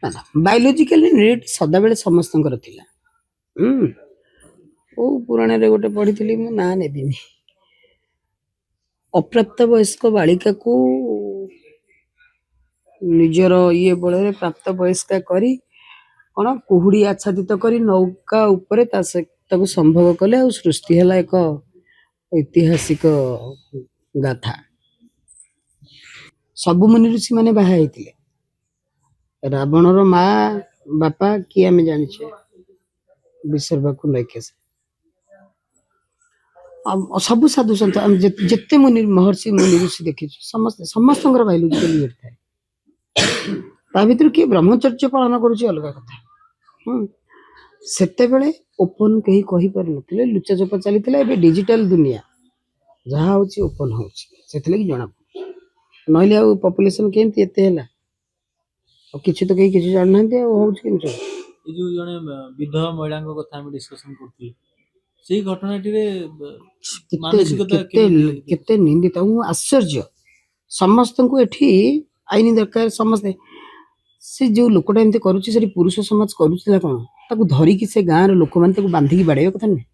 ନା ନା biologically need ସଦାବେଳେ ସମସ୍ତଙ୍କର ଥିଲା। କୋଉ ପୁରାଣରେ ଗୋଟେ ପଢିଥିଲି ମୁଁ ନାଁ ନେବିନି। ଅପ୍ରାପ୍ତ ବୟସ୍କ ବାଳିକାକୁ ନିଜର ଇଏ ବଳରେ ପ୍ରାପ୍ତ ବୟସ୍କା କରି କଣ କୁହୁଡି ଆଚ୍ଛାଦିତ କରି ନୌକା ଉପରେ ତାକୁ ସମ୍ଭବ କଲେ ଆଉ ସୃଷ୍ଟି ହେଲା ଏକ ଐତିହାସିକ ଗାଥା। ସବୁ ମୁନି ଋଷି ମାନେ ବାହା ହେଇଥିଲେ। ରାବଣର ମା ବାପା କିଏ ଆମେ ଜାଣିଛେ, ବିସର୍ବାକୁ ନୈକେଶ। ସବୁ ସାଧୁ ସନ୍ଥ ଆମେ ଯେତେ ମୁନି ମହର୍ଷି ମୁନି ଋଷି ଦେଖିଛୁ ସମସ୍ତଙ୍କର ବାୟୋଲୋଜିକାଲ ଇଏ ଥାଏ। ତା ଭିତରୁ କିଏ ବ୍ରହ୍ମଚର୍ଯ୍ୟ ପାଳନ କରୁଛି ଅଲଗା କଥା। ସେତେବେଳେ ଓପନ କେହି କହିପାରୁନଥିଲେ, ଲୁଚାଚୋପା ଚାଲିଥିଲା। ଏବେ ଡିଜିଟାଲ ଦୁନିଆ, ଯାହା ହଉଛି ଓପନ ହଉଛି, ସେଥିଲାଗି ଜଣା ପଡୁଛି। ନହେଲେ ଆଉ ପପୁଲେସନ କେମିତି ଏତେ ହେଲା? ଆଉ କିଛି ତ କେହି କିଛି ଜାଣିନାହାନ୍ତି, ଆଉ ହଉଛି କେମିତି? ଏ ଯୋଉ ଜଣେ ବିଧବା ମହିଳାଙ୍କ କଥା ଆମେ ଡିସ୍କସନ କରୁଥିଲେ, ସେଇ ଘଟଣାଟିରେ କେତେ ନିନ୍ଦିତ। ମୁଁ ଆଶ୍ଚର୍ଯ୍ୟ, ସମସ୍ତଙ୍କୁ ଏଠି ଆଇନ ଦରକାର। ସମସ୍ତେ ସେ ଯୋଉ ଲୋକଟା ଏମିତି କରୁଛି, ସେଠି ପୁରୁଷ ସମାଜ କରୁଥିଲା କଣ? ତାକୁ ଧରିକି ସେ ଗାଁର ଲୋକମାନେ ତାକୁ ବାନ୍ଧିକି ବାଡେଇବା କଥା ନୁହେଁ?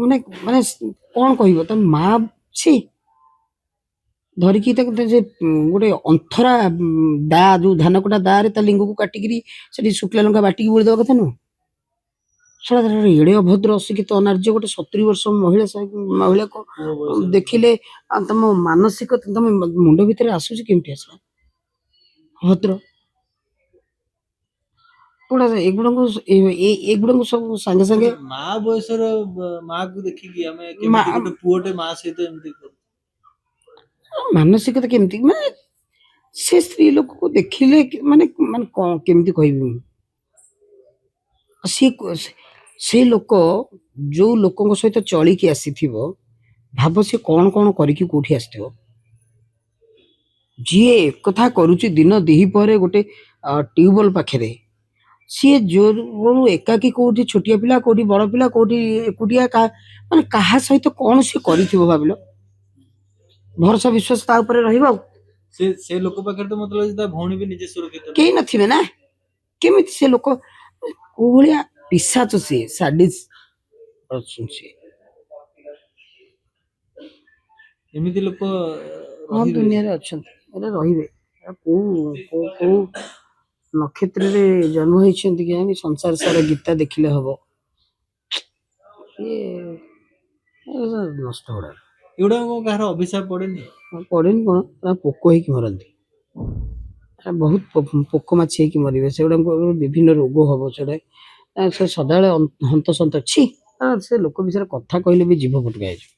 ମାନେ ମାନେ କଣ କହିବ? ତା ମା ଅଛି ଧରିକି ତାକୁ ଗୋଟେ ଅନ୍ଥରା ଦା, ଯୋଉ ଧାନ କଟା ଦାରେ ତା ଲିଙ୍ଗକୁ କାଟିକିରି ସେଠି ଶୁଖିଲା ଲଙ୍କା ବାଟିକି ବୋଳିଦବା କଥା ନୁହଁ? ସେଟା ଏଡେ ଅଭଦ୍ର ଅଶିକ୍ଷିତ ଅନାର୍ଯ୍ୟ ଗୋଟେ 70 ବର୍ଷ ମହିଳାକୁ ଦେଖିଲେ ତମ ମାନସିକ, ତମ ମୁଣ୍ଡ ଭିତରେ ଆସୁଛି କେମିତି ଆସିଲା ଭଦ୍ର ଏଗୁଡାକୁ ସବୁ ସାଙ୍ଗେ ସାଙ୍ଗେ ମା ବୟସର ମା କୁ ଦେଖିକି ଆମେ କେମିତି ଗୋଟେ ପୁଅଟେ ମା ସହିତ ଏମିତି ମାନସିକତା କେମିତି? ମାନେ ସେ ସ୍ତ୍ରୀ ଲୋକକୁ ଦେଖିଲେ ମାନେ ମାନେ କଣ କେମିତି କହିବି ମୁଁ? ସେ ଲୋକ ଯୋଉ ଲୋକଙ୍କ ସହିତ ଚଳିକି ଆସିଥିବ, ଭାବ ସେ କଣ କଣ କରିକି କୋଉଠି ଆସିଥିବ। ଯିଏ ଏକଥା କରୁଛି ଦିନ ଦିହି ପରେ ଗୋଟେ ଟ୍ୟୁବଲ ପାଖରେ, ସିଏ ଯୋଉ ଏକାକି କୋଉଠି ଛୋଟିଆ ପିଲା, କୋଉଠି ବଡ ପିଲା, କୋଉଠି ଏକୁଟିଆ, ମାନେ କାହା ସହିତ କଣ ସିଏ କରିଥିବ ଭାବିଲ? ଭରସା ବିଶ୍ୱାସ ତା ଉପରେ ରହିବ? ଆଉ ସେ ଲୋକ ପାଖରେ ତ ମତେ ଲାଗୁଛି ତା ଭଉଣୀ ବି ନିଜେ ସୁରକ୍ଷିତ କେହି ନଥିବେ ନା? କେମିତି ସେ ଲୋକ କୋଉ ଭଳିଆ ପିଶାଚ, ସିଏ ସାଡିସ ସିଏ। ଏମିତି ଲୋକ ଦୁନିଆରେ ଅଛନ୍ତି, ଏଟା ରହିବେ। କୋଉ ନକ୍ଷତ୍ରରେ ଜନ୍ମ ହେଇଛନ୍ତି କି ସଂସାର ସାରା ଗୀତା ଦେଖିଲେ ହବ। ନଷ୍ଟ ଗୁଡା ଏଗୁଡା କାହାର ଅଭିଶାପ ପଡେନି? ପଡେନି କଣ, ପୋକ ହେଇକି ମରନ୍ତି। ବହୁତ ପୋକ ମାଛି ହେଇକି ମରିବେ, ସେଗୁଡାକୁ ବିଭିନ୍ନ ରୋଗ ହବ। ସେଟା ସେ ସଦାବେଳେ ହନ୍ତସନ୍ତ। ଛି, ସେ ଲୋକ ବିଷୟରେ କଥା କହିଲେ ବି ଜିଭ ଫୁଟକା ହେଇଯିବ।